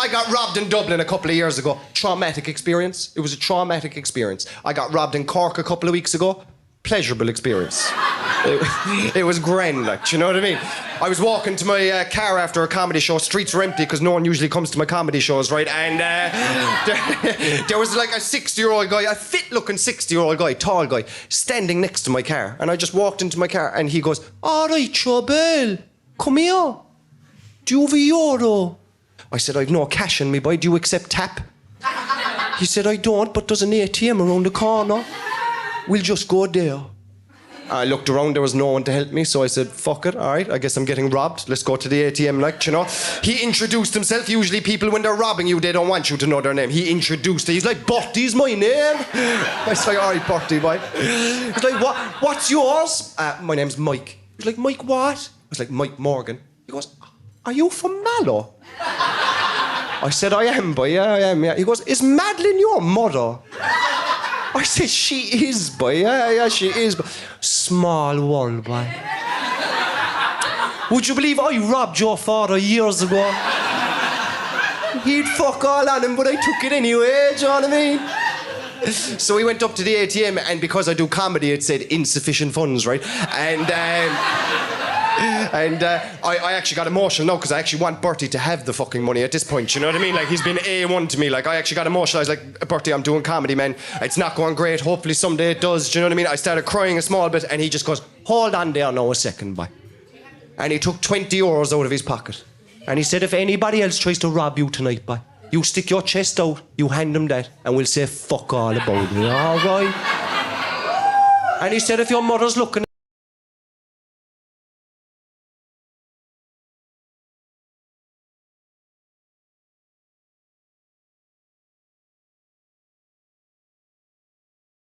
I got robbed in Dublin a couple of years ago. Traumatic experience. It was a traumatic experience. I got robbed in Cork a couple of weeks ago. Pleasurable experience. It was grand, like, do you know what I mean? I was walking to my car after a comedy show. Streets were empty because no one usually comes to my comedy shows, right? And there was like a 60-year-old guy, a fit-looking 60-year-old guy, tall guy, standing next to my car. And I just walked into my car and he goes, "All right, Trouble, come here. Do you have a euro?" I said, "I've no cash in me, boy. Do you accept tap?" He said, "I don't, but there's an ATM around the corner. We'll just go there." I looked around, there was no one to help me, so I said, "Fuck it, all right, I guess I'm getting robbed. Let's go to the ATM, like, you know." He introduced himself. Usually people, when they're robbing you, they don't want you to know their name. He introduced it. He's like, "Bertie's my name." I was like, "All right, Bertie, boy." He's like, "What's yours?" "My name's Mike." He's like, "Mike what?" I was like, "Mike Morgan." He goes, "Are you from Mallow?" I said, "I am, boy, yeah, I am, yeah." He goes, "Is Madeline your mother?" I said, "She is, boy. Yeah, she is." Small world, boy. Would you believe I robbed your father years ago? He'd fuck all on him, but I took it anyway, do you know what I mean? So we went up to the ATM, and because I do comedy, it said insufficient funds, right? And I actually got emotional now because I actually want Bertie to have the fucking money at this point, you know what I mean? Like, he's been A1 to me. Like, I actually got emotional. I was like, "Bertie, I'm doing comedy, man. It's not going great. Hopefully someday it does." Do you know what I mean? I started crying a small bit and he just goes, "Hold on there now a second, boy." And he took 20 euros out of his pocket. And he said, "If anybody else tries to rob you tonight, boy, you stick your chest out, you hand them that, and we'll say fuck all about it, all right?" And he said, "If your mother's looking..."